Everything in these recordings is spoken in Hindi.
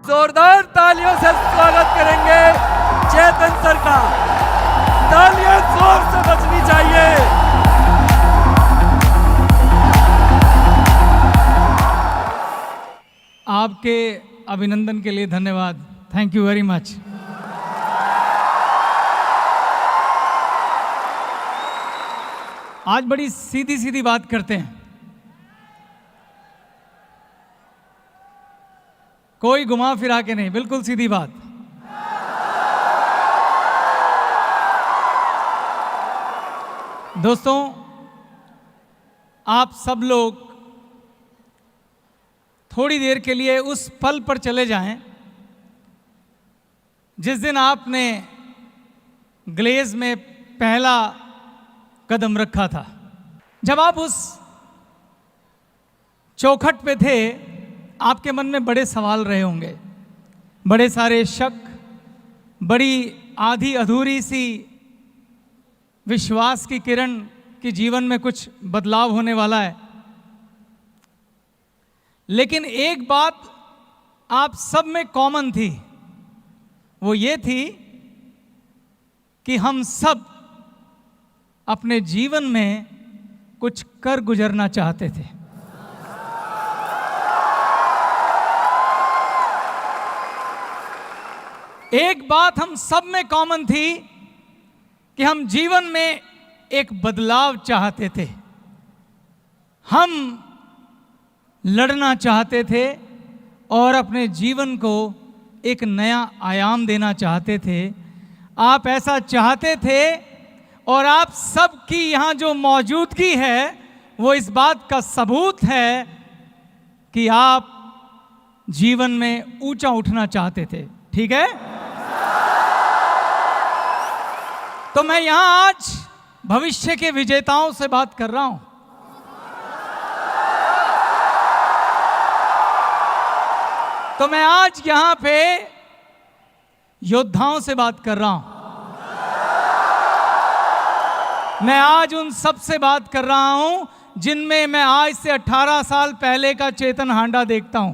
जोरदार तालियों से स्वागत करेंगे चेतन सर का। तालियां जोर से बजनी चाहिए। आपके अभिनंदन के लिए धन्यवाद। Thank you very much. आज बड़ी सीधी सीधी बात करते हैं, कोई घुमा फिरा के नहीं, बिल्कुल सीधी बात। दोस्तों, आप सब लोग थोड़ी देर के लिए उस पल पर चले जाएं जिस दिन आपने ग्लेज में पहला कदम रखा था। जब आप उस चौखट पे थे, आपके मन में बड़े सवाल रहे होंगे, बड़े सारे शक, बड़ी आधी अधूरी सी विश्वास की किरण कि जीवन में कुछ बदलाव होने वाला है। लेकिन एक बात आप सब में कॉमन थी, वो ये थी कि हम सब अपने जीवन में कुछ कर गुजरना चाहते थे। एक बात हम सब में कॉमन थी कि हम जीवन में एक बदलाव चाहते थे, हम लड़ना चाहते थे और अपने जीवन को एक नया आयाम देना चाहते थे। आप ऐसा चाहते थे और आप सबकी यहाँ जो मौजूदगी है वो इस बात का सबूत है कि आप जीवन में ऊंचा उठना चाहते थे। ठीक है? तो मैं यहाँ आज भविष्य के विजेताओं से बात कर रहा हूं। तो मैं आज यहाँ पे योद्धाओं से बात कर रहा हूं। मैं आज उन सब से बात कर रहा हूं जिनमें मैं आज से 18 साल पहले का चेतन हांडा देखता हूं।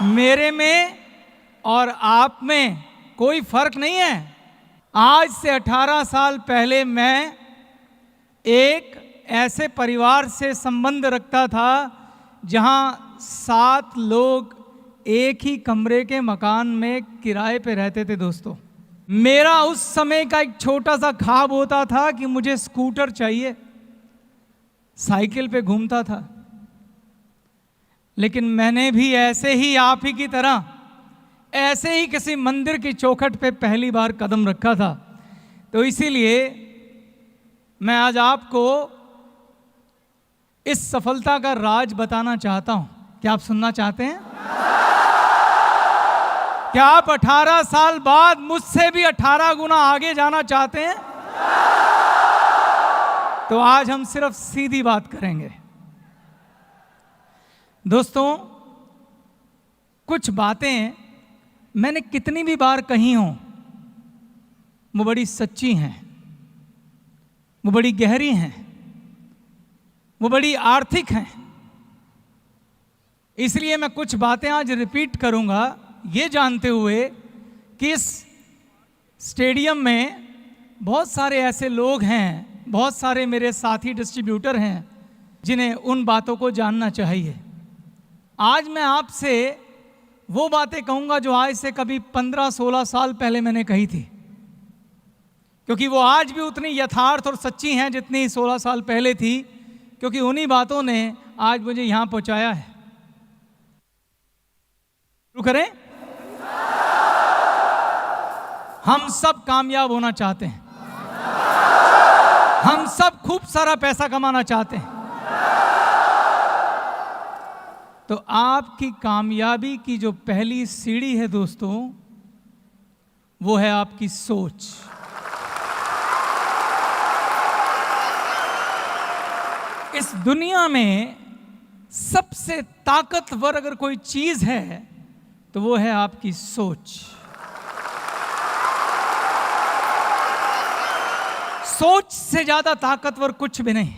मेरे में और आप में कोई फर्क नहीं है। आज से 18 साल पहले मैं एक ऐसे परिवार से संबंध रखता था जहां 7 लोग एक ही कमरे के मकान में किराए पे रहते थे। दोस्तों, मेरा उस समय का एक छोटा सा ख्वाब होता था कि मुझे स्कूटर चाहिए, साइकिल पे घूमता था। लेकिन मैंने भी ऐसे ही आप ही की तरह ऐसे ही किसी मंदिर की चौखट पे पहली बार कदम रखा था। तो इसीलिए मैं आज आपको इस सफलता का राज बताना चाहता हूं। क्या आप सुनना चाहते हैं? क्या आप 18 साल बाद मुझसे भी 18 गुना आगे जाना चाहते हैं? तो आज हम सिर्फ सीधी बात करेंगे। दोस्तों, कुछ बातें मैंने कितनी भी बार कही हों, वो बड़ी सच्ची हैं, वो बड़ी गहरी हैं, वो बड़ी आर्थिक हैं। इसलिए मैं कुछ बातें आज रिपीट करूंगा, ये जानते हुए कि इस स्टेडियम में बहुत सारे ऐसे लोग हैं, बहुत सारे मेरे साथी डिस्ट्रीब्यूटर हैं जिन्हें उन बातों को जानना चाहिए। आज मैं आपसे वो बातें कहूंगा जो आज से कभी 15-16 साल पहले मैंने कही थी, क्योंकि वो आज भी उतनी यथार्थ और सच्ची हैं जितनी 16 साल पहले थी, क्योंकि उन्हीं बातों ने आज मुझे यहां पहुंचाया है। शुरू करें? हम सब कामयाब होना चाहते हैं, हम सब खूब सारा पैसा कमाना चाहते हैं। तो आपकी कामयाबी की जो पहली सीढ़ी है दोस्तों, वो है आपकी सोच। इस दुनिया में सबसे ताकतवर अगर कोई चीज है तो वो है आपकी सोच। सोच से ज्यादा ताकतवर कुछ भी नहीं।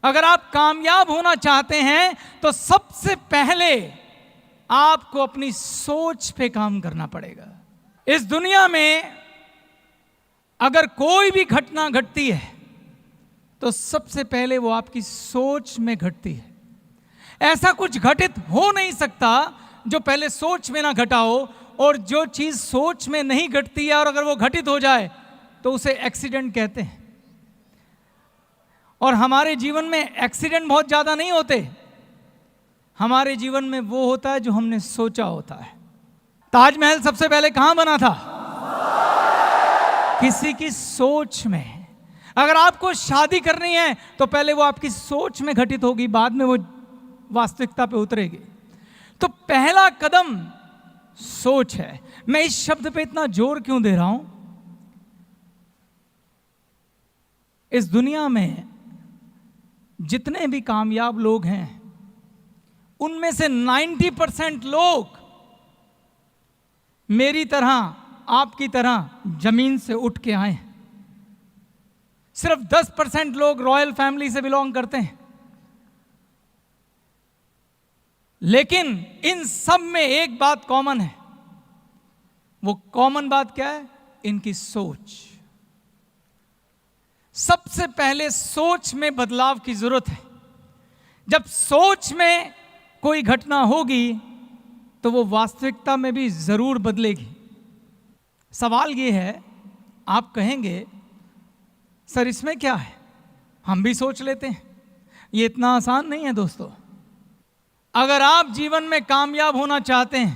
अगर आप कामयाब होना चाहते हैं तो सबसे पहले आपको अपनी सोच पे काम करना पड़ेगा। इस दुनिया में अगर कोई भी घटना घटती है तो सबसे पहले वो आपकी सोच में घटती है। ऐसा कुछ घटित हो नहीं सकता जो पहले सोच में ना घटा हो, और जो चीज सोच में नहीं घटती है और अगर वो घटित हो जाए तो उसे एक्सीडेंट कहते हैं। और हमारे जीवन में एक्सीडेंट बहुत ज्यादा नहीं होते, हमारे जीवन में वो होता है जो हमने सोचा होता है। ताजमहल सबसे पहले कहां बना था? किसी की सोच में। अगर आपको शादी करनी है तो पहले वो आपकी सोच में घटित होगी, बाद में वो वास्तविकता पे उतरेगी। तो पहला कदम सोच है। मैं इस शब्द पे इतना जोर क्यों दे रहा हूं? इस दुनिया में जितने भी कामयाब लोग हैं उनमें से 90% लोग मेरी तरह, आपकी तरह जमीन से उठ के आए हैं। सिर्फ 10% लोग रॉयल फैमिली से बिलोंग करते हैं। लेकिन इन सब में एक बात कॉमन है। वो कॉमन बात क्या है? इनकी सोच। सबसे पहले सोच में बदलाव की जरूरत है। जब सोच में कोई घटना होगी तो वो वास्तविकता में भी जरूर बदलेगी। सवाल ये है, आप कहेंगे सर इसमें क्या है, हम भी सोच लेते हैं। ये इतना आसान नहीं है दोस्तों। अगर आप जीवन में कामयाब होना चाहते हैं,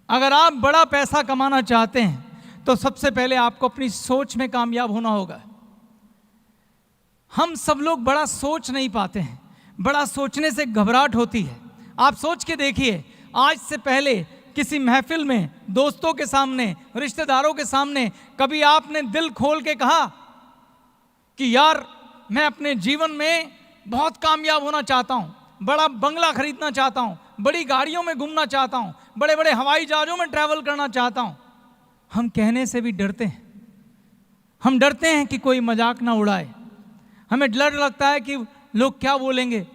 अगर आप बड़ा पैसा कमाना चाहते हैं, तो सबसे पहले आपको अपनी सोच में कामयाब होना होगा। हम सब लोग बड़ा सोच नहीं पाते हैं, बड़ा सोचने से घबराहट होती है। आप सोच के देखिए, आज से पहले किसी महफिल में, दोस्तों के सामने, रिश्तेदारों के सामने कभी आपने दिल खोल के कहा कि यार मैं अपने जीवन में बहुत कामयाब होना चाहता हूं, बड़ा बंगला खरीदना चाहता हूं, बड़ी गाड़ियों में घूमना चाहता हूं, बड़े बड़े हवाई जहाजों में ट्रैवल करना चाहता हूं? हम कहने से भी डरते हैं। हम डरते हैं कि कोई मजाक ना उड़ाए। हमें डर लगता है कि लोग क्या बोलेंगे।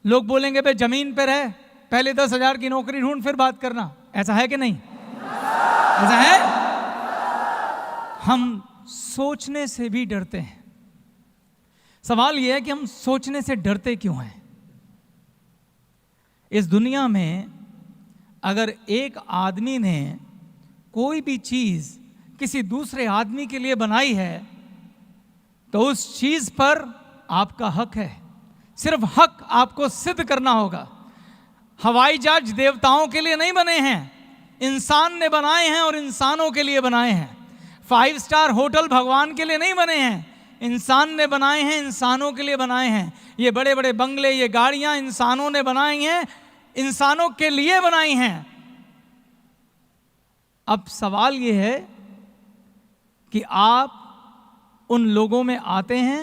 लोग बोलेंगे भाई जमीन पे रह, पहले 10,000 की नौकरी ढूंढ फिर बात करना। ऐसा है कि नहीं? ऐसा है। हम सोचने से भी डरते हैं। सवाल यह है कि हम सोचने से डरते क्यों हैं? इस दुनिया में अगर एक आदमी ने कोई भी चीज किसी दूसरे आदमी के लिए बनाई है तो उस चीज पर आपका हक है। सिर्फ हक आपको सिद्ध करना होगा। हवाई जहाज देवताओं के लिए नहीं बने हैं, इंसान ने बनाए हैं और इंसानों के लिए बनाए हैं। 5 स्टार होटल भगवान के लिए नहीं बने हैं, इंसान ने बनाए हैं, इंसानों के लिए बनाए हैं। ये बड़े बड़े बंगले, ये गाड़ियां इंसानों ने बनाई हैं, इंसानों के लिए बनाई हैं। अब सवाल ये है कि आप उन लोगों में आते हैं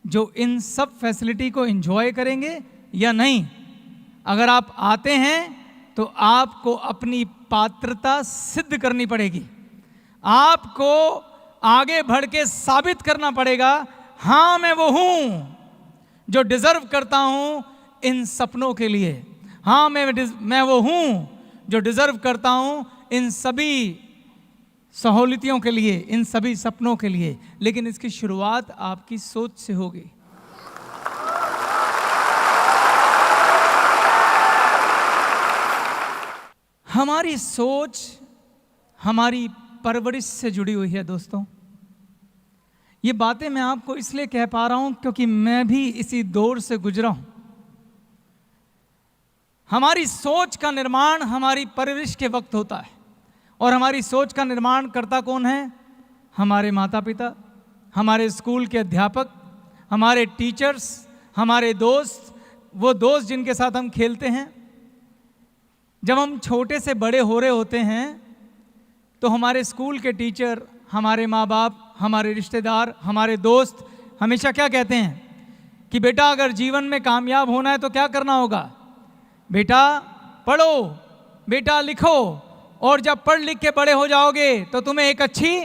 जो इन सब फैसिलिटी को एंजॉय करेंगे या नहीं। अगर आप आते हैं तो आपको अपनी पात्रता सिद्ध करनी पड़ेगी। आपको आगे बढ़ के साबित करना पड़ेगा, हां मैं वो हूं जो डिजर्व करता हूं इन सपनों के लिए। हां मैं वो हूं जो डिजर्व करता हूं इन सभी सहूलियतों के लिए, इन सभी सपनों के लिए। लेकिन इसकी शुरुआत आपकी सोच से होगी। हमारी सोच हमारी परवरिश से जुड़ी हुई है दोस्तों। ये बातें मैं आपको इसलिए कह पा रहा हूं क्योंकि मैं भी इसी दौर से गुजरा हूं। हमारी सोच का निर्माण हमारी परवरिश के वक्त होता है, और हमारी सोच का निर्माण करता कौन है? हमारे माता पिता, हमारे स्कूल के अध्यापक, हमारे टीचर्स, हमारे दोस्त, वो दोस्त जिनके साथ हम खेलते हैं। जब हम छोटे से बड़े हो रहे होते हैं तो हमारे स्कूल के टीचर, हमारे माँ बाप, हमारे रिश्तेदार, हमारे दोस्त हमेशा क्या कहते हैं कि बेटा अगर जीवन में कामयाब होना है तो क्या करना होगा? बेटा पढ़ो, बेटा लिखो, और जब पढ़ लिख के बड़े हो जाओगे तो तुम्हें एक अच्छी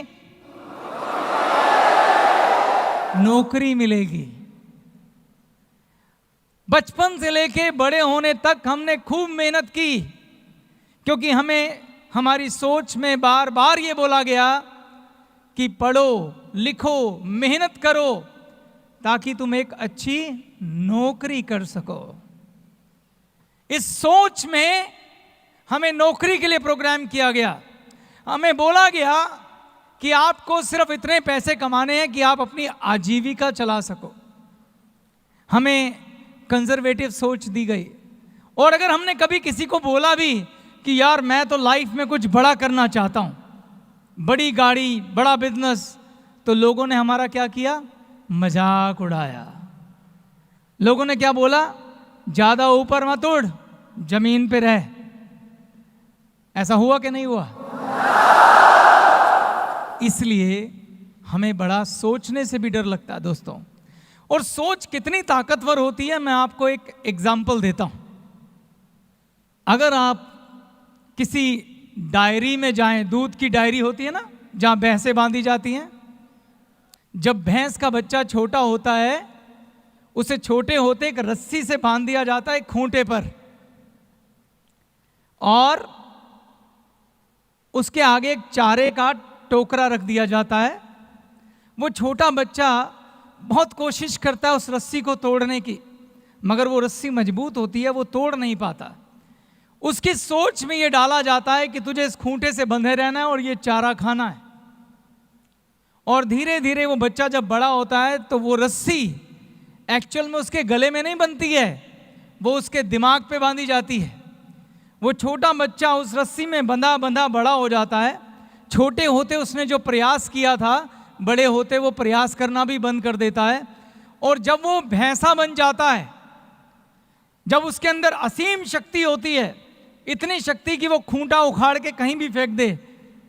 नौकरी मिलेगी। बचपन से लेके बड़े होने तक हमने खूब मेहनत की, क्योंकि हमें हमारी सोच में बार बार ये बोला गया कि पढ़ो लिखो मेहनत करो ताकि तुम एक अच्छी नौकरी कर सको। इस सोच में हमें नौकरी के लिए प्रोग्राम किया गया। हमें बोला गया कि आपको सिर्फ इतने पैसे कमाने हैं कि आप अपनी आजीविका चला सको। हमें कंजर्वेटिव सोच दी गई। और अगर हमने कभी किसी को बोला भी कि यार मैं तो लाइफ में कुछ बड़ा करना चाहता हूं, बड़ी गाड़ी बड़ा बिजनेस, तो लोगों ने हमारा क्या किया? मजाक उड़ाया। लोगों ने क्या बोला? ज्यादा ऊपर मत उड़, जमीन पे रह। ऐसा हुआ कि नहीं हुआ? इसलिए हमें बड़ा सोचने से भी डर लगता है दोस्तों। और सोच कितनी ताकतवर होती है, मैं आपको एक एग्जाम्पल देता हूं। अगर आप किसी डायरी में जाएं, दूध की डायरी होती है ना, जहां भैंसें बांधी जाती हैं। जब भैंस का बच्चा छोटा होता है, उसे छोटे होते एक रस्सी से बांध दिया जाता है खूंटे पर, और उसके आगे एक चारे का टोकरा रख दिया जाता है। वो छोटा बच्चा बहुत कोशिश करता है उस रस्सी को तोड़ने की, मगर वो रस्सी मजबूत होती है, वो तोड़ नहीं पाता। उसकी सोच में ये डाला जाता है कि तुझे इस खूंटे से बंधे रहना है और ये चारा खाना है। और धीरे धीरे वो बच्चा जब बड़ा होता है तो वो रस्सी एक्चुअल में उसके गले में नहीं बनती है, वो उसके दिमाग पे बांधी जाती है। वो छोटा बच्चा उस रस्सी में बंधा बंधा बड़ा हो जाता है। छोटे होते उसने जो प्रयास किया था, बड़े होते वो प्रयास करना भी बंद कर देता है। और जब वो भैंसा बन जाता है, जब उसके अंदर असीम शक्ति होती है, इतनी शक्ति कि वो खूंटा उखाड़ के कहीं भी फेंक दे,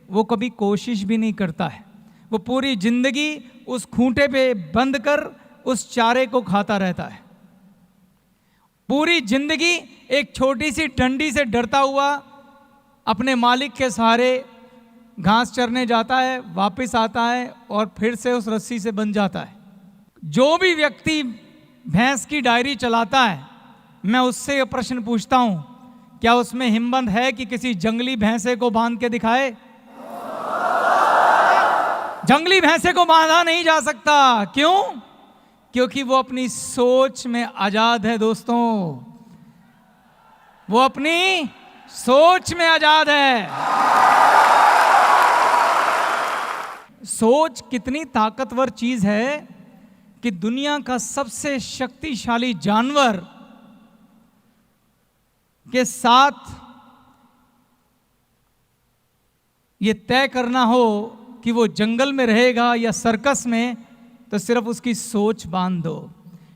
वो कभी कोशिश भी नहीं करता है। वो पूरी जिंदगी उस खूंटे पे बंद कर उस चारे को खाता रहता है। पूरी जिंदगी एक छोटी सी डंडी से डरता हुआ अपने मालिक के सहारे घास चरने जाता है, वापस आता है और फिर से उस रस्सी से बंध जाता है। जो भी व्यक्ति भैंस की डायरी चलाता है, मैं उससे ये प्रश्न पूछता हूं, क्या उसमें हिम्मत है कि किसी जंगली भैंसे को बांध के दिखाए? जंगली भैंसे को बांधा नहीं जा सकता। क्यों? क्योंकि वो अपनी सोच में आजाद है दोस्तों। वो अपनी सोच में आजाद है। सोच कितनी ताकतवर चीज है कि दुनिया का सबसे शक्तिशाली जानवर के साथ ये तय करना हो कि वो जंगल में रहेगा या सर्कस में, तो सिर्फ उसकी सोच बांध दो।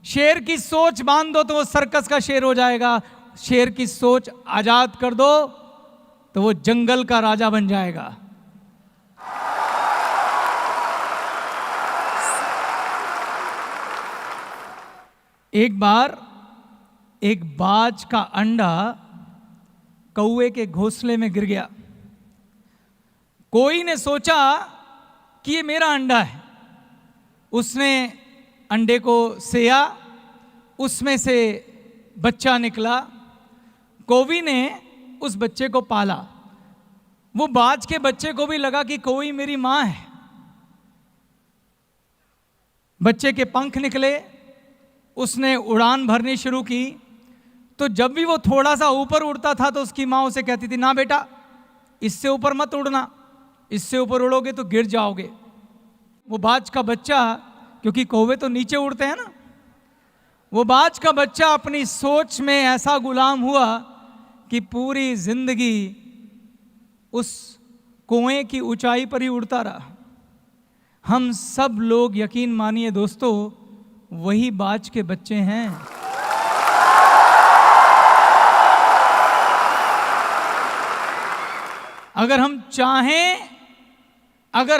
शेर की सोच बांध दो तो वो सर्कस का शेर हो जाएगा। शेर की सोच आजाद कर दो तो वो जंगल का राजा बन जाएगा। एक बार एक बाज का अंडा कौवे के घोंसले में गिर गया। कोई ने सोचा कि ये मेरा अंडा है। उसने अंडे को सेया, उसमें से बच्चा निकला। कौवी ने उस बच्चे को पाला। वो बाज के बच्चे को भी लगा कि कौवी मेरी मां है। बच्चे के पंख निकले, उसने उड़ान भरनी शुरू की। तो जब भी वो थोड़ा सा ऊपर उड़ता था तो उसकी मां उसे कहती थी, ना बेटा इससे ऊपर मत उड़ना, इससे ऊपर उड़ोगे तो गिर जाओगे। वो बाज का बच्चा, क्योंकि कौवे तो नीचे उड़ते हैं ना, वो बाज का बच्चा अपनी सोच में ऐसा गुलाम हुआ कि पूरी जिंदगी उस कुएं की ऊंचाई पर ही उड़ता रहा। हम सब लोग यकीन मानिए दोस्तों, वही बाज के बच्चे हैं। अगर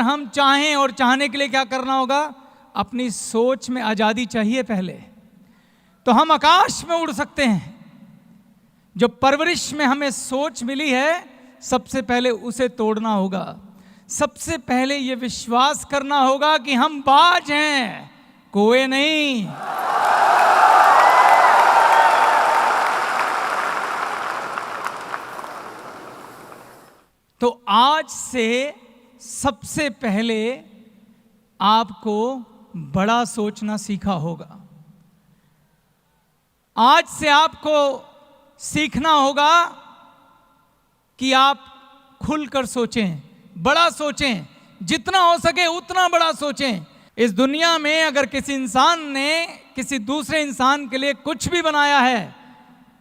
हम चाहें और चाहने के लिए क्या करना होगा? अपनी सोच में आजादी चाहिए पहले, तो हम आकाश में उड़ सकते हैं। जो परवरिश में हमें सोच मिली है, सबसे पहले उसे तोड़ना होगा। सबसे पहले यह विश्वास करना होगा कि हम बाज हैं, कोई नहीं। तो आज से सबसे पहले आपको बड़ा सोचना सीखा होगा। आज से आपको सीखना होगा कि आप खुलकर सोचें, बड़ा सोचें, जितना हो सके उतना बड़ा सोचें। इस दुनिया में अगर किसी इंसान ने किसी दूसरे इंसान के लिए कुछ भी बनाया है,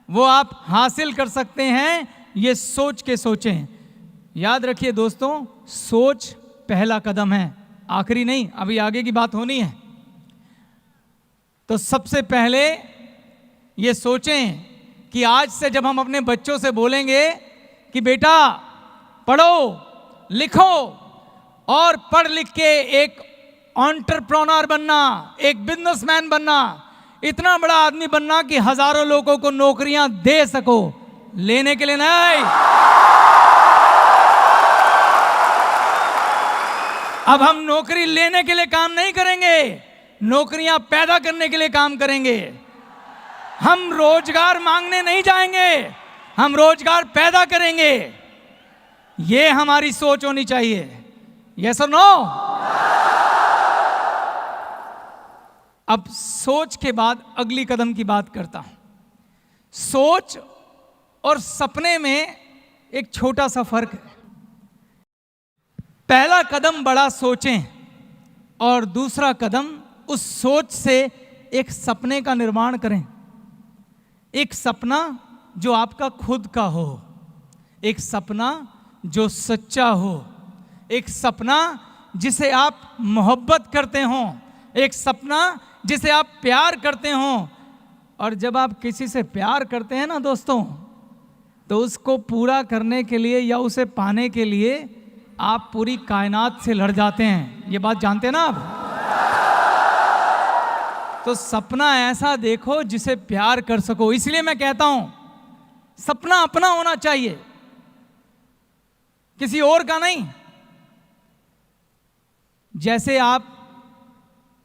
वो आप हासिल कर सकते हैं, ये सोच के सोचें। याद रखिए दोस्तों, सोच पहला कदम है, आखिरी नहीं, अभी आगे की बात होनी है। तो सबसे पहले ये सोचें कि आज से जब हम अपने बच्चों से बोलेंगे कि बेटा पढ़ो लिखो और पढ़ लिख के एक एंटरप्रेन्योर बनना, एक बिजनेसमैन बनना, इतना बड़ा आदमी बनना कि हजारों लोगों को नौकरियां दे सको, लेने के लिए नहीं। अब हम नौकरी लेने के लिए काम नहीं करेंगे, नौकरियां पैदा करने के लिए काम करेंगे। हम रोजगार मांगने नहीं जाएंगे, हम रोजगार पैदा करेंगे। ये हमारी सोच होनी चाहिए। यस और नो? अब सोच के बाद अगली कदम की बात करता हूं। सोच और सपने में एक छोटा सा फर्क है। पहला कदम बड़ा सोचें और दूसरा कदम उस सोच से एक सपने का निर्माण करें। एक सपना जो आपका खुद का हो, एक सपना जो सच्चा हो, एक सपना जिसे आप मोहब्बत करते हों, एक सपना जिसे आप प्यार करते हों। और जब आप किसी से प्यार करते हैं ना दोस्तों, तो उसको पूरा करने के लिए या उसे पाने के लिए आप पूरी कायनात से लड़ जाते हैं। ये बात जानते हैं ना आप? तो सपना ऐसा देखो जिसे प्यार कर सको। इसलिए मैं कहता हूं सपना अपना होना चाहिए, किसी और का नहीं। जैसे आप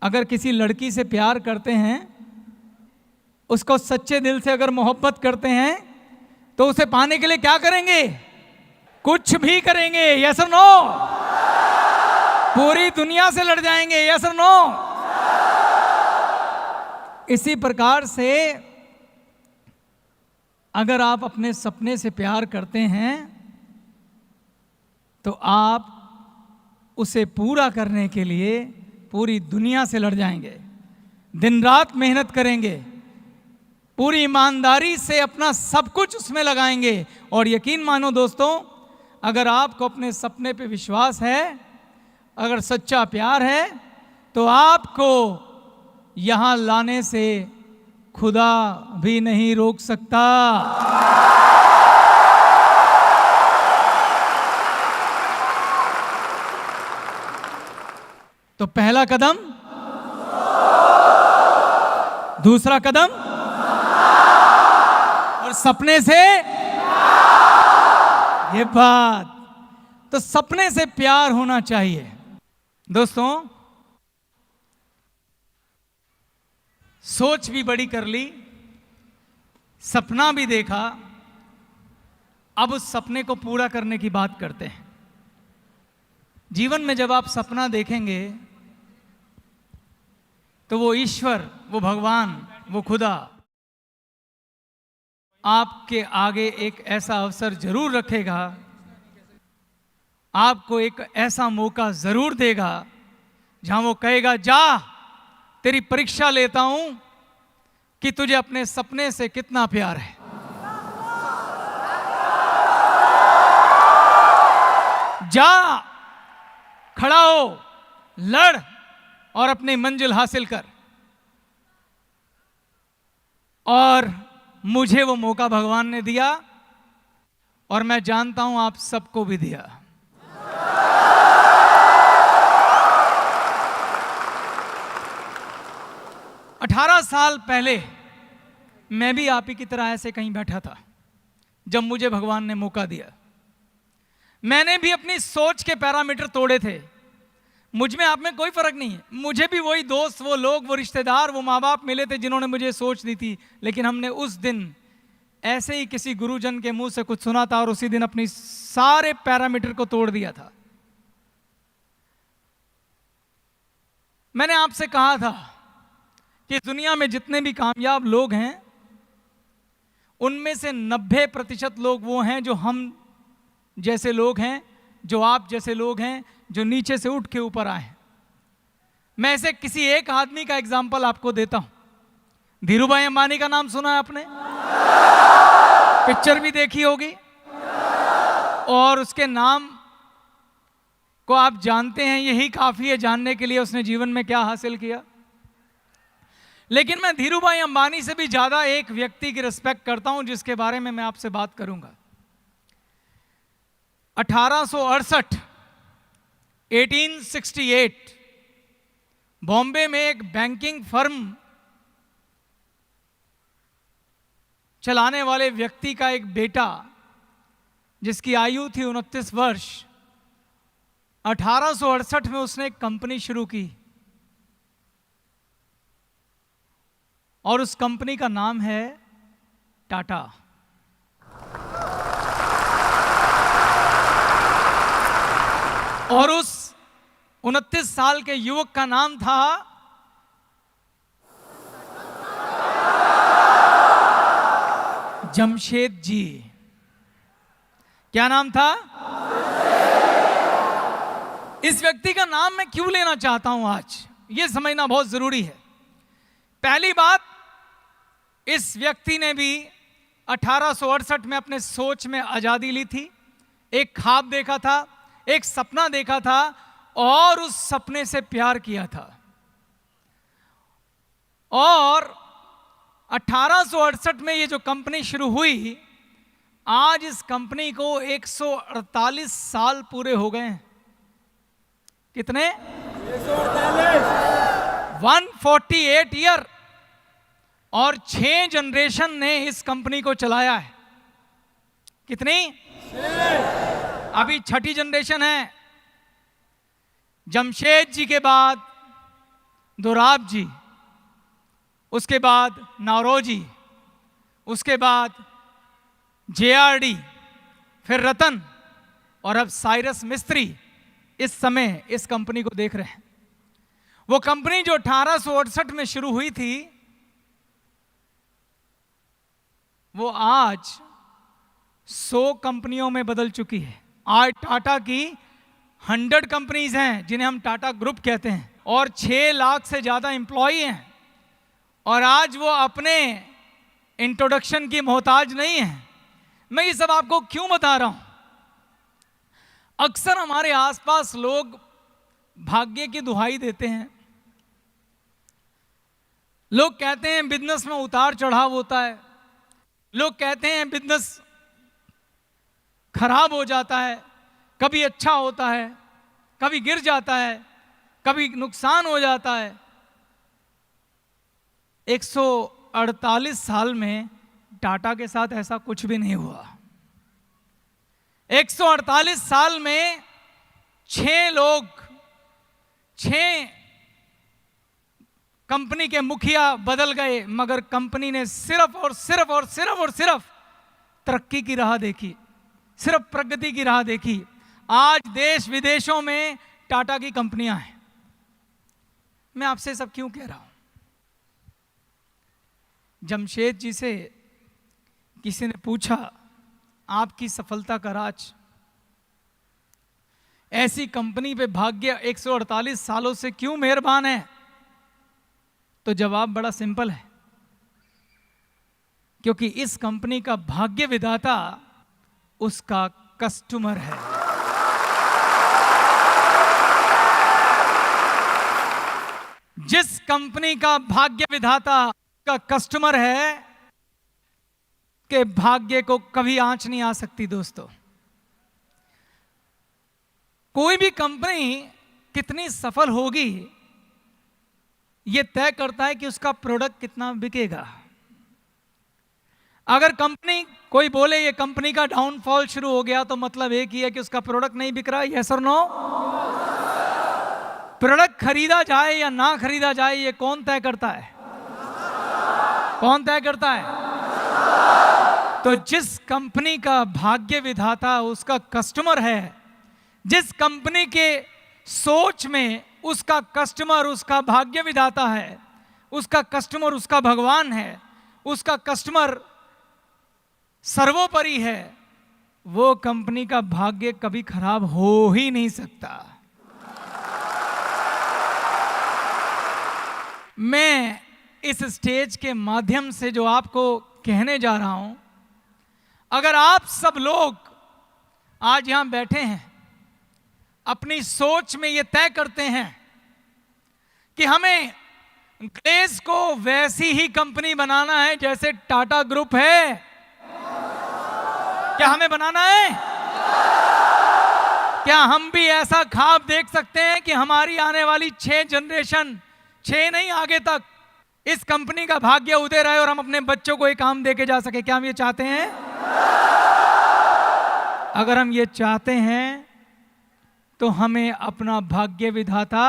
अगर किसी लड़की से प्यार करते हैं, उसको सच्चे दिल से अगर मोहब्बत करते हैं, तो उसे पाने के लिए क्या करेंगे? कुछ भी करेंगे। यस और नो? पूरी दुनिया से लड़ जाएंगे। यस और नो? इसी प्रकार से अगर आप अपने सपने से प्यार करते हैं, तो आप उसे पूरा करने के लिए पूरी दुनिया से लड़ जाएंगे, दिन रात मेहनत करेंगे, पूरी ईमानदारी से अपना सब कुछ उसमें लगाएंगे। और यकीन मानो दोस्तों, अगर आपको अपने सपने पे विश्वास है, अगर सच्चा प्यार है, तो आपको यहां लाने से खुदा भी नहीं रोक सकता। तो पहला कदम, दूसरा कदम, और सपने से ये बात, तो सपने से प्यार होना चाहिए दोस्तों। सोच भी बड़ी कर ली, सपना भी देखा, अब उस सपने को पूरा करने की बात करते हैं। जीवन में जब आप सपना देखेंगे, तो वो ईश्वर, वो भगवान, वो खुदा आपके आगे एक ऐसा अवसर जरूर रखेगा, आपको एक ऐसा मौका जरूर देगा जहां वो कहेगा, जा तेरी परीक्षा लेता हूं कि तुझे अपने सपने से कितना प्यार है। जा, खड़ा हो, लड़ और अपनी मंजिल हासिल कर। और मुझे वो मौका भगवान ने दिया, और मैं जानता हूं आप सबको भी दिया। अठारह साल पहले मैं भी आप ही की तरह ऐसे कहीं बैठा था, जब मुझे भगवान ने मौका दिया। मैंने भी अपनी सोच के पैरामीटर तोड़े थे। मुझ में आप में कोई फर्क नहीं है। मुझे भी वही दोस्त, वो लोग, वो रिश्तेदार, वो माँ बाप मिले थे जिन्होंने मुझे सोच दी थी। लेकिन हमने उस दिन ऐसे ही किसी गुरुजन के मुंह से कुछ सुना था और उसी दिन अपनी सारे पैरामीटर को तोड़ दिया था। मैंने आपसे कहा था कि दुनिया में जितने भी कामयाब लोग हैं उनमें से 90% लोग वो हैं जो हम जैसे लोग हैं, जो आप जैसे लोग हैं, जो नीचे से उठ के ऊपर आए हैं। मैं ऐसे किसी एक आदमी का एग्जाम्पल आपको देता हूं। धीरूभाई अंबानी का नाम सुना है आपने? पिक्चर भी देखी होगी और उसके नाम को आप जानते हैं, यही काफी है जानने के लिए उसने जीवन में क्या हासिल किया। लेकिन मैं धीरूभाई अंबानी से भी ज्यादा एक व्यक्ति की रिस्पेक्ट करता हूं जिसके बारे में मैं आपसे बात करूंगा। 1868 1868 बॉम्बे में एक बैंकिंग फर्म चलाने वाले व्यक्ति का एक बेटा जिसकी आयु थी 29 वर्ष, 1868 में उसने एक कंपनी शुरू की और उस कंपनी का नाम है टाटा। और उस 29 साल के युवक का नाम था जमशेद जी। क्या नाम था? इस व्यक्ति का नाम मैं क्यों लेना चाहता हूं आज, यह समझना बहुत जरूरी है। पहली बात, इस व्यक्ति ने भी 1868 में अपने सोच में आजादी ली थी, एक ख्वाब देखा था, एक सपना देखा था और उस सपने से प्यार किया था। और 1868 में ये जो कंपनी शुरू हुई, आज इस कंपनी को 148 साल पूरे हो गए हैं। कितने? 148 ईयर। और 6 जनरेशन ने इस कंपनी को चलाया है। कितनी? अभी 6ठी जनरेशन है। जमशेद जी के बाद दोराब जी, उसके बाद नौरोजी, उसके बाद JRD, फिर रतन और अब साइरस मिस्त्री इस समय इस कंपनी को देख रहे हैं। वो कंपनी जो 1868 में शुरू हुई थी, वो आज 100 कंपनियों में बदल चुकी है। आज टाटा की 100 कंपनीज हैं जिन्हें हम टाटा ग्रुप कहते हैं और 6 लाख से ज्यादा एम्प्लॉई हैं। और आज वो अपने इंट्रोडक्शन की मोहताज नहीं है। मैं ये सब आपको क्यों बता रहा हूं? अक्सर हमारे आसपास लोग भाग्य की दुहाई देते हैं। लोग कहते हैं बिजनेस में उतार चढ़ाव होता है, लोग कहते हैं बिजनेस खराब हो जाता है, कभी अच्छा होता है, कभी गिर जाता है, कभी नुकसान हो जाता है। 148 साल में टाटा के साथ ऐसा कुछ भी नहीं हुआ। 148 साल में 6 लोग, 6 कंपनी के मुखिया बदल गए, मगर कंपनी ने सिर्फ और सिर्फ और सिर्फ और सिर्फ तरक्की की राह देखी, सिर्फ प्रगति की राह देखी। आज देश विदेशों में टाटा की कंपनियां हैं। मैं आपसे सब क्यों कह रहा हूं? जमशेद जी से किसी ने पूछा आपकी सफलता का राज, ऐसी कंपनी पे भाग्य 148 सालों से क्यों मेहरबान है? तो जवाब बड़ा सिंपल है, क्योंकि इस कंपनी का भाग्य विधाता उसका कस्टमर है। जिस कंपनी का भाग्य विधाता का कस्टमर है के भाग्य को कभी आंच नहीं आ सकती। दोस्तों, कोई भी कंपनी कितनी सफल होगी यह तय करता है कि उसका प्रोडक्ट कितना बिकेगा। अगर कंपनी कोई बोले ये कंपनी का डाउनफॉल शुरू हो गया, तो मतलब एक ही है कि उसका प्रोडक्ट नहीं बिक रहा है। यस और नो? प्रोडक्ट खरीदा जाए या ना खरीदा जाए, ये कौन तय करता है? कौन तय करता है? तो जिस कंपनी का भाग्य विधाता उसका कस्टमर है, जिस कंपनी के सोच में उसका कस्टमर उसका भाग्य विधाता है, उसका कस्टमर उसका भगवान है, उसका कस्टमर सर्वोपरि है, वो कंपनी का भाग्य कभी खराब हो ही नहीं सकता। मैं इस स्टेज के माध्यम से जो आपको कहने जा रहा हूं, अगर आप सब लोग आज यहां बैठे हैं, अपनी सोच में ये तय करते हैं कि हमें ग्लेस को वैसी ही कंपनी बनाना है जैसे टाटा ग्रुप है, क्या हमें बनाना है? क्या हम भी ऐसा ख्वाब देख सकते हैं कि हमारी आने वाली 6 जनरेशन, 6 नहीं आगे तक, इस कंपनी का भाग्य उदय रहे और हम अपने बच्चों को एक काम दे के जा सके? क्या हम ये चाहते हैं? अगर हम ये चाहते हैं तो हमें अपना भाग्य विधाता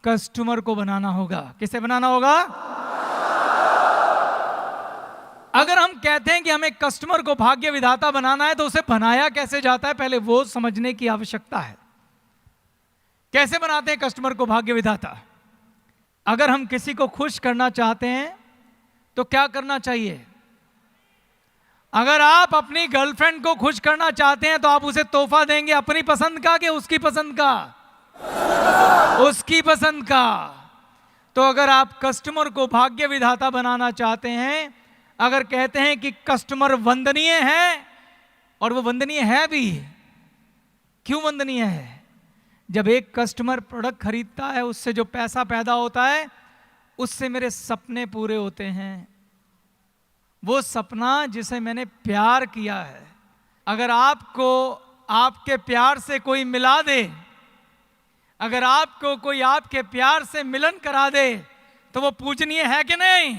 कस्टमर को बनाना होगा। किसे बनाना होगा? अगर हम कहते हैं कि हमें कस्टमर को भाग्य विधाता बनाना है तो उसे बनाया कैसे जाता है, पहले वो समझने की आवश्यकता है। कैसे बनाते हैं कस्टमर को भाग्य विधाता? अगर हम किसी को खुश करना चाहते हैं तो क्या करना चाहिए? अगर आप अपनी गर्लफ्रेंड को खुश करना चाहते हैं तो आप उसे तोहफा देंगे अपनी पसंद का कि उसकी पसंद का? उसकी पसंद का। तो अगर आप कस्टमर को भाग्य विधाता बनाना चाहते हैं, अगर कहते हैं कि कस्टमर वंदनीय है, और वो वंदनीय है भी, क्यों वंदनीय है? जब एक कस्टमर प्रोडक्ट खरीदता है, उससे जो पैसा पैदा होता है उससे मेरे सपने पूरे होते हैं। वो सपना जिसे मैंने प्यार किया है, अगर आपको आपके प्यार से कोई मिला दे, अगर आपको कोई आपके प्यार से मिलन करा दे तो वो पूजनीय है कि नहीं?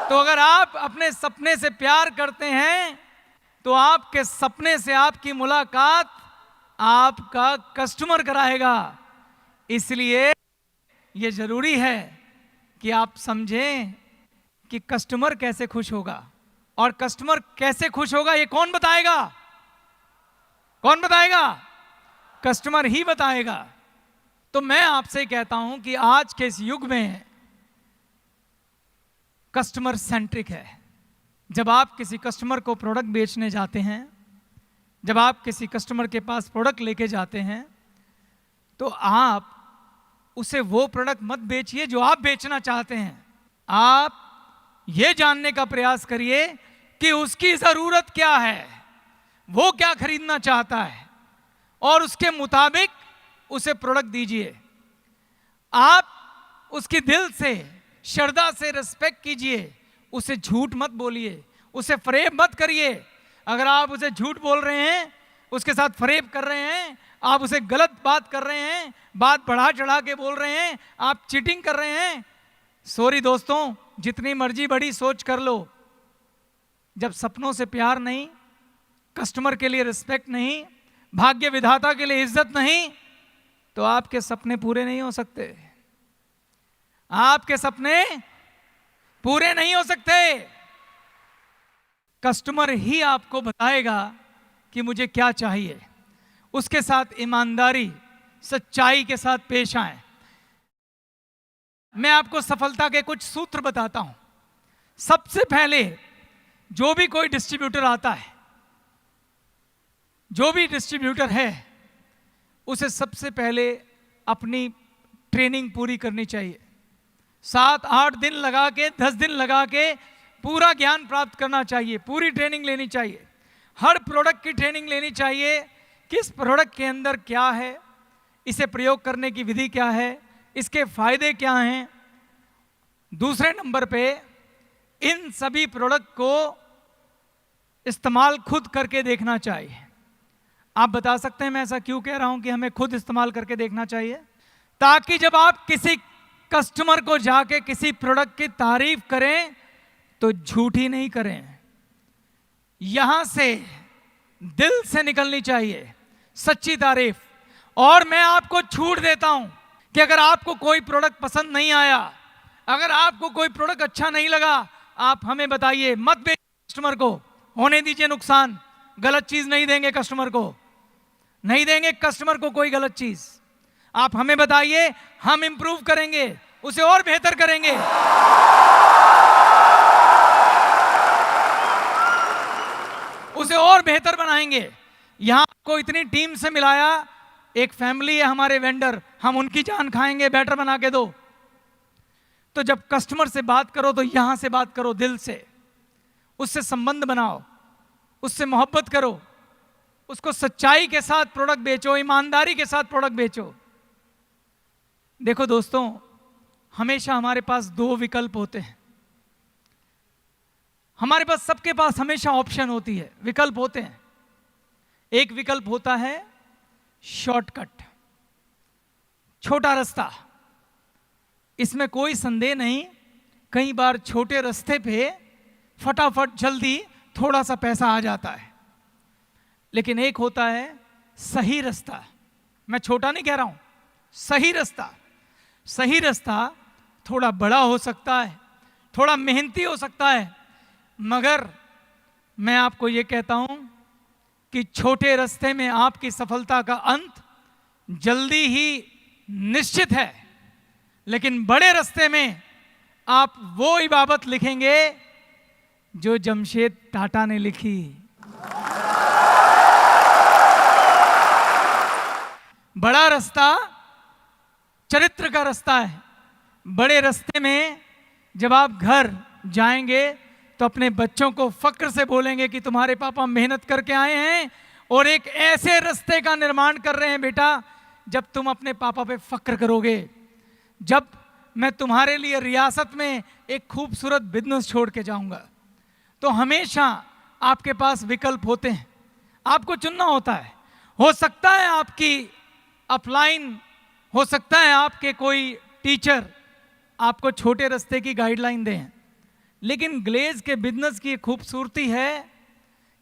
तो अगर आप अपने सपने से प्यार करते हैं तो आपके सपने से आपकी मुलाकात आपका कस्टमर कराएगा। इसलिए ये जरूरी है कि आप समझें कि कस्टमर कैसे खुश होगा, और कस्टमर कैसे खुश होगा ये कौन बताएगा? कौन बताएगा? कस्टमर ही बताएगा। तो मैं आपसे कहता हूं कि आज के इस युग में कस्टमर सेंट्रिक है। जब आप किसी कस्टमर को प्रोडक्ट बेचने जाते हैं, जब आप किसी कस्टमर के पास प्रोडक्ट लेके जाते हैं, तो आप उसे वो प्रोडक्ट मत बेचिए जो आप बेचना चाहते हैं। आप ये जानने का प्रयास करिए कि उसकी जरूरत क्या है, वो क्या खरीदना चाहता है, और उसके मुताबिक उसे प्रोडक्ट दीजिए। आप उसकी दिल से, श्रद्धा से रिस्पेक्ट कीजिए, उसे झूठ मत बोलिए, उसे फरेब मत करिए। अगर आप उसे झूठ बोल रहे हैं, उसके साथ फरेब कर रहे हैं, आप उसे गलत बात कर रहे हैं, बात बढ़ा चढ़ा के बोल रहे हैं, आप चीटिंग कर रहे हैं, सॉरी दोस्तों, जितनी मर्जी बड़ी सोच कर लो, जब सपनों से प्यार नहीं, कस्टमर के लिए रिस्पेक्ट नहीं, भाग्य विधाता के लिए इज्जत नहीं, तो आपके सपने पूरे नहीं हो सकते। आपके सपने पूरे नहीं हो सकते। कस्टमर ही आपको बताएगा कि मुझे क्या चाहिए। उसके साथ ईमानदारी, सच्चाई के साथ पेश आए। मैं आपको सफलता के कुछ सूत्र बताता हूं। सबसे पहले जो भी कोई डिस्ट्रीब्यूटर आता है, जो भी डिस्ट्रीब्यूटर है, उसे सबसे पहले अपनी ट्रेनिंग पूरी करनी चाहिए। 7-8 दिन लगा के, 10 दिन लगा के पूरा ज्ञान प्राप्त करना चाहिए, पूरी ट्रेनिंग लेनी चाहिए। हर प्रोडक्ट की ट्रेनिंग लेनी चाहिए। किस प्रोडक्ट के अंदर क्या है, इसे प्रयोग करने की विधि क्या है, इसके फायदे क्या हैं। दूसरे नंबर पे इन सभी प्रोडक्ट को इस्तेमाल खुद करके देखना चाहिए। आप बता सकते हैं मैं ऐसा क्यों कह रहा हूं कि हमें खुद इस्तेमाल करके देखना चाहिए? ताकि जब आप किसी कस्टमर को जाके किसी प्रोडक्ट की तारीफ करें तो झूठी नहीं करें, यहां से दिल से निकलनी चाहिए सच्ची तारीफ। और मैं आपको छूट देता हूं कि अगर आपको कोई प्रोडक्ट पसंद नहीं आया, अगर आपको कोई प्रोडक्ट अच्छा नहीं लगा, आप हमें बताइए, मत बेचिए कस्टमर को, होने दीजिए नुकसान, गलत चीज नहीं देंगे कस्टमर को, नहीं देंगे कस्टमर को कोई गलत चीज। आप हमें बताइए, हम इंप्रूव करेंगे, उसे और बेहतर करेंगे। उसे और बेहतर बनाएंगे। यहां आपको इतनी टीम से मिलाया, एक फैमिली है हमारे वेंडर, हम उनकी जान खाएंगे, बेटर बना के दो। तो जब कस्टमर से बात करो तो यहां से बात करो, दिल से, उससे संबंध बनाओ, उससे मोहब्बत करो, उसको सच्चाई के साथ प्रोडक्ट बेचो, ईमानदारी के साथ प्रोडक्ट बेचो। देखो दोस्तों, हमेशा हमारे पास दो विकल्प होते हैं। हमारे पास, सबके पास हमेशा ऑप्शन होती है, विकल्प होते हैं। एक विकल्प होता है शॉर्टकट, छोटा रास्ता। इसमें कोई संदेह नहीं, कई बार छोटे रास्ते पे फटाफट जल्दी थोड़ा सा पैसा आ जाता है। लेकिन एक होता है सही रास्ता। मैं छोटा नहीं कह रहा हूं, सही रास्ता। सही रास्ता थोड़ा बड़ा हो सकता है, थोड़ा मेहनती हो सकता है, मगर मैं आपको यह कहता हूं कि छोटे रास्ते में आपकी सफलता का अंत जल्दी ही निश्चित है। लेकिन बड़े रास्ते में आप वो इबारत लिखेंगे जो जमशेद टाटा ने लिखी। बड़ा रास्ता चरित्र का रास्ता है। बड़े रास्ते में जब आप घर जाएंगे तो अपने बच्चों को फक्र से बोलेंगे कि तुम्हारे पापा मेहनत करके आए हैं और एक ऐसे रास्ते का निर्माण कर रहे हैं बेटा, जब तुम अपने पापा पे फक्र करोगे। जब मैं तुम्हारे लिए रियासत में एक खूबसूरत बिजनेस छोड़ के जाऊंगा। तो हमेशा आपके पास विकल्प होते हैं, आपको चुनना होता है। हो सकता है आपकी अपलाइन, हो सकता है आपके कोई टीचर आपको छोटे रास्ते की गाइडलाइन दें, लेकिन ग्लेज के बिजनेस की खूबसूरती है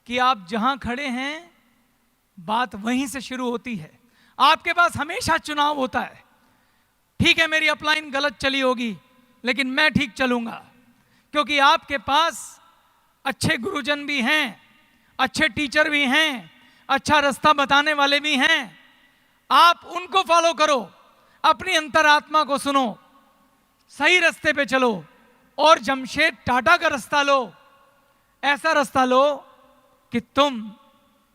कि आप जहां खड़े हैं बात वहीं से शुरू होती है। आपके पास हमेशा चुनाव होता है। ठीक है, मेरी अपलाइन गलत चली होगी, लेकिन मैं ठीक चलूंगा, क्योंकि आपके पास अच्छे गुरुजन भी हैं, अच्छे टीचर भी हैं, अच्छा रास्ता बताने वाले भी हैं। आप उनको फॉलो करो, अपनी अंतरात्मा को सुनो, सही रास्ते पे चलो और जमशेद टाटा का रास्ता लो। ऐसा रास्ता लो कि तुम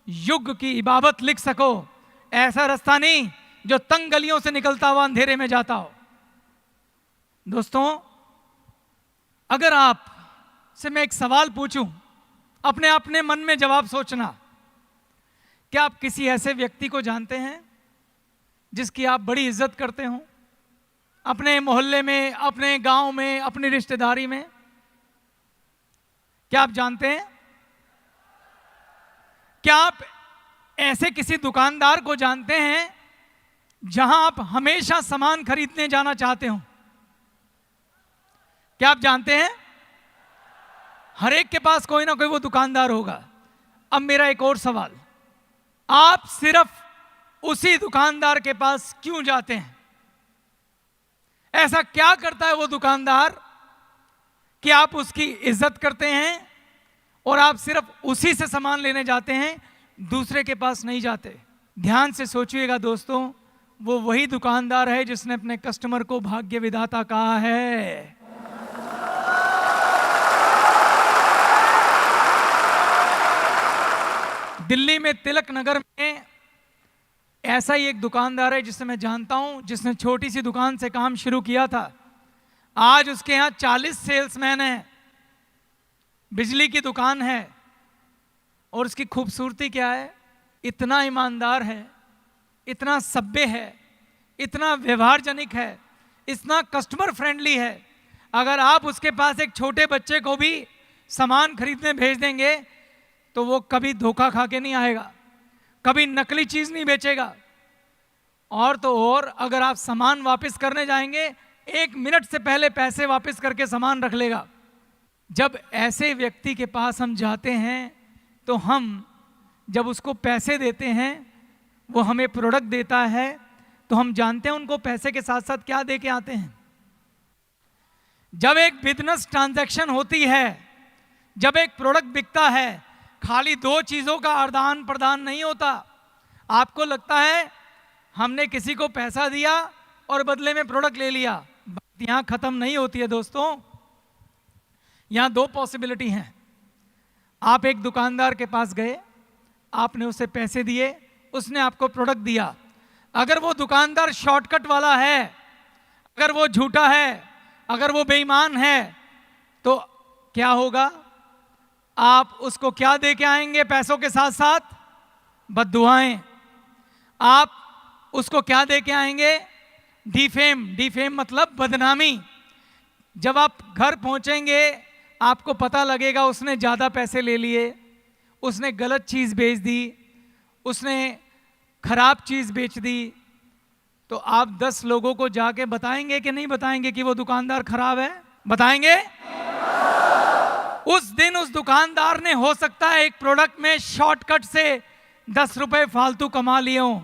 युग की इबादत लिख सको। ऐसा रास्ता नहीं जो तंग गलियों से निकलता हुआ अंधेरे में जाता हो। दोस्तों, अगर आप से मैं एक सवाल पूछूं, अपने मन में जवाब सोचना। क्या आप किसी ऐसे व्यक्ति को जानते हैं जिसकी आप बड़ी इज्जत करते हो? अपने मोहल्ले में, अपने गांव में, अपनी रिश्तेदारी में? क्या आप जानते हैं? क्या आप ऐसे किसी दुकानदार को जानते हैं जहां आप हमेशा सामान खरीदने जाना चाहते हो? क्या आप जानते हैं? हर एक के पास कोई ना कोई वो दुकानदार होगा। अब मेरा एक और सवाल, आप सिर्फ उसी दुकानदार के पास क्यों जाते हैं? ऐसा क्या करता है वो दुकानदार कि आप उसकी इज्जत करते हैं और आप सिर्फ उसी से सामान लेने जाते हैं, दूसरे के पास नहीं जाते? ध्यान से सोचिएगा दोस्तों, वो वही दुकानदार है जिसने अपने कस्टमर को भाग्य विधाता कहा है। दिल्ली में तिलक नगर में ऐसा ही एक दुकानदार है जिसे मैं जानता हूं, जिसने छोटी सी दुकान से काम शुरू किया था। आज उसके यहां 40 सेल्समैन हैं, बिजली की दुकान है। और उसकी खूबसूरती क्या है? इतना ईमानदार है, इतना सभ्य है, इतना व्यवहारजनिक है, इतना कस्टमर फ्रेंडली है। अगर आप उसके पास एक छोटे बच्चे को भी सामान खरीदने भेज देंगे तो वो कभी धोखा खा के नहीं आएगा, कभी नकली चीज नहीं बेचेगा। और तो और, अगर आप सामान वापस करने जाएंगे, 1 मिनट से पहले पैसे वापस करके सामान रख लेगा। जब ऐसे व्यक्ति के पास हम जाते हैं तो हम जब उसको पैसे देते हैं, वो हमें प्रोडक्ट देता है, तो हम जानते हैं उनको पैसे के साथ साथ क्या दे के आते हैं। जब एक बिजनेस ट्रांजैक्शन होती है, जब एक प्रोडक्ट बिकता है, खाली दो चीज़ों का आदान प्रदान नहीं होता। आपको लगता है हमने किसी को पैसा दिया और बदले में प्रोडक्ट ले लिया, बात यहाँ ख़त्म नहीं होती है दोस्तों। यहाँ दो पॉसिबिलिटी हैं। आप एक दुकानदार के पास गए, आपने उसे पैसे दिए, उसने आपको प्रोडक्ट दिया। अगर वो दुकानदार शॉर्टकट वाला है, अगर वो झूठा है, अगर वो बेईमान है, तो क्या होगा? आप उसको क्या दे के आएंगे पैसों के साथ साथ? बद्दुआएं। आप उसको क्या दे के आएंगे? डिफेम। डिफेम मतलब बदनामी। जब आप घर पहुंचेंगे आपको पता लगेगा उसने ज़्यादा पैसे ले लिए, उसने गलत चीज़ बेच दी, उसने खराब चीज़ बेच दी, तो आप 10 लोगों को जाके बताएंगे कि नहीं बताएंगे कि वो दुकानदार खराब है? बताएंगे? उस दिन उस दुकानदार ने हो सकता है एक प्रोडक्ट में शॉर्टकट से 10 रुपए फालतू कमा लिए हों,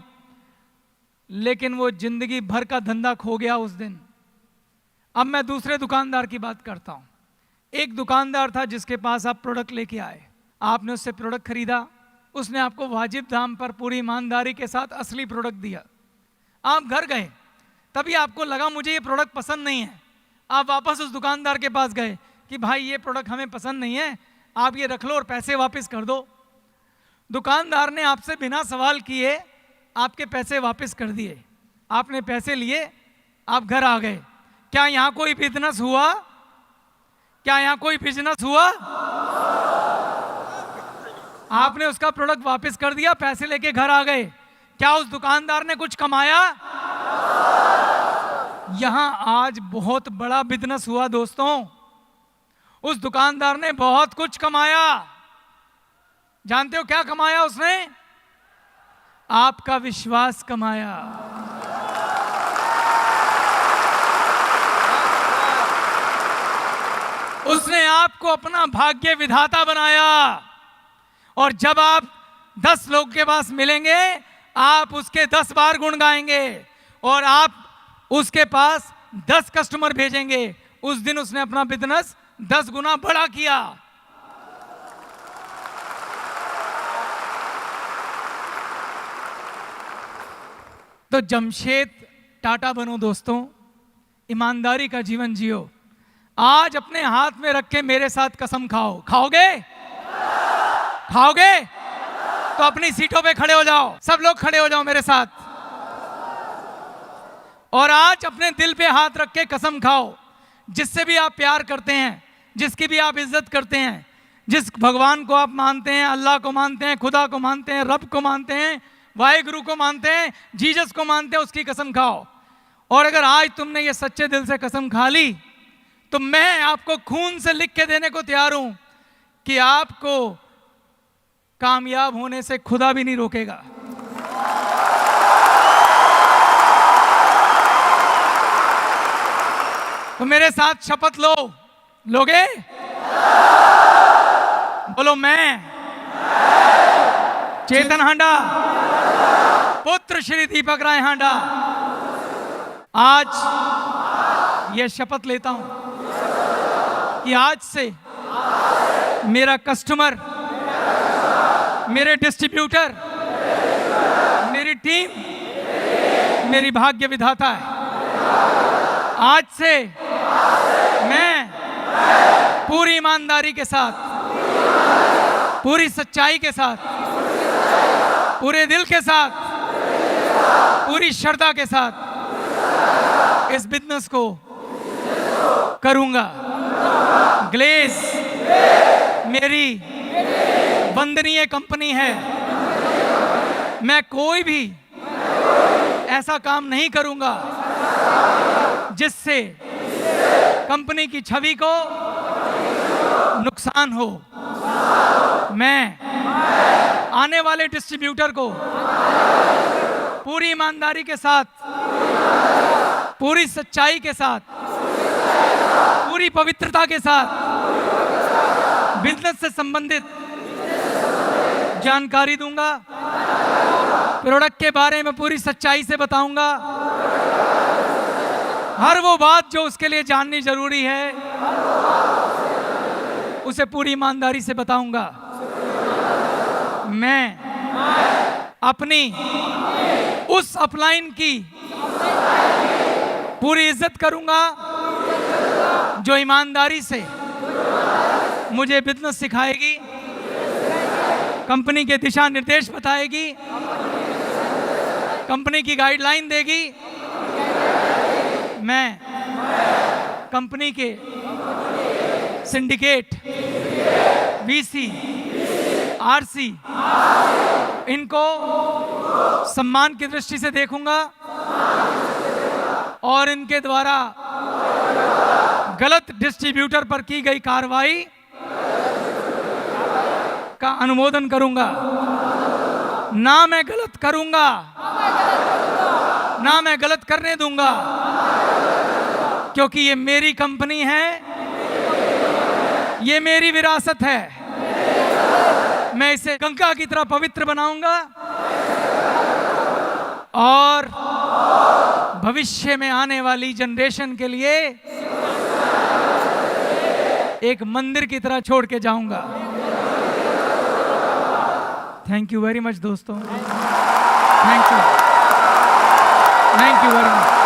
लेकिन वो जिंदगी भर का धंधा खो गया उस दिन। अब मैं दूसरे दुकानदार की बात करता हूं। एक दुकानदार था जिसके पास आप प्रोडक्ट लेके आए, आपने उससे प्रोडक्ट खरीदा, उसने आपको वाजिब दाम पर पूरी ईमानदारी के साथ असली प्रोडक्ट दिया। आप घर गए, तभी आपको लगा मुझे ये प्रोडक्ट पसंद नहीं है। आप वापस उस दुकानदार के पास गए कि भाई ये प्रोडक्ट हमें पसंद नहीं है, आप ये रख लो और पैसे वापस कर दो। दुकानदार ने आपसे बिना सवाल किए आपके पैसे वापस कर दिए, आपने पैसे लिए, आप घर आ गए। क्या यहाँ कोई बिजनेस हुआ? क्या यहाँ कोई बिजनेस हुआ? आपने उसका प्रोडक्ट वापस कर दिया, पैसे लेके घर आ गए। क्या उस दुकानदार ने कुछ कमाया? यहां आज बहुत बड़ा बिजनेस हुआ दोस्तों। उस दुकानदार ने बहुत कुछ कमाया। जानते हो क्या कमाया उसने? आपका विश्वास कमाया। उसने आपको अपना भाग्य विधाता बनाया। और जब आप 10 लोग के पास मिलेंगे, आप उसके 10 बार गुण गाएंगे और आप उसके पास 10 कस्टमर भेजेंगे। उस दिन उसने अपना बिजनेस 10 गुना बड़ा किया। तो जमशेद टाटा बनो दोस्तों, ईमानदारी का जीवन जियो। आज अपने हाथ में रख के मेरे साथ कसम खाओ। खाओगे? खाओगे? तो अपनी सीटों पे खड़े हो जाओ। सब लोग खड़े हो जाओ मेरे साथ। और आज अपने दिल पे हाथ रख के कसम खाओ, जिससे भी आप प्यार करते हैं, जिसकी भी आप इज्जत करते हैं, जिस भगवान को आप मानते हैं, अल्लाह को मानते हैं, खुदा को मानते हैं, रब को मानते हैं, वाहिगुरु को मानते हैं, जीसस को मानते हैं, उसकी कसम खाओ। और अगर आज तुमने ये सच्चे दिल से कसम खा ली, तो मैं आपको खून से लिख के देने को तैयार हूं कि आपको कामयाब होने से खुदा भी नहीं रोकेगा। तो मेरे साथ शपथ लो। लोगे? बोलो मैं चेतन हांडा, पुत्र श्री दीपक राय हांडा, आज यह शपथ लेता हूं कि आज से मेरा कस्टमर, मेरे डिस्ट्रीब्यूटर, मेरी टीम मेरी भाग्य विधाता है। आज से मैं पूरी ईमानदारी के साथ, पूरी सच्चाई के साथ, पूरे दिल के साथ, पूरी श्रद्धा के साथ इस बिजनेस को करूंगा। ग्लेज मेरी वंदनीय कंपनी है। मैं कोई भी ऐसा काम नहीं करूंगा जिससे कंपनी की छवि को नुकसान हो। मैं आने वाले डिस्ट्रीब्यूटर को पूरी ईमानदारी के साथ, पूरी सच्चाई के साथ, पूरी पवित्रता के साथ बिजनेस से संबंधित जानकारी दूंगा। प्रोडक्ट के बारे में पूरी सच्चाई से बताऊंगा। हर वो बात जो उसके लिए जाननी जरूरी है उसे पूरी ईमानदारी से बताऊंगा। मैं अपनी उस अपलाइन की पूरी इज्जत करूंगा जो ईमानदारी से मुझे बिजनेस सिखाएगी, कंपनी के दिशा निर्देश बताएगी, कंपनी की गाइडलाइन देगी। मैं कंपनी के सिंडिकेट, वीसी, आरसी इनको सम्मान की दृष्टि से देखूंगा और इनके द्वारा गलत डिस्ट्रीब्यूटर पर की गई कार्रवाई का अनुमोदन करूंगा। ना मैं गलत करूंगा, ना मैं गलत करने दूंगा, क्योंकि ये मेरी कंपनी है, ये मेरी विरासत है। मैं इसे गंगा की तरह पवित्र बनाऊंगा और भविष्य में आने वाली जनरेशन के लिए एक मंदिर की तरह छोड़ के जाऊंगा। थैंक यू वेरी मच दोस्तों, थैंक यू वेरी मच।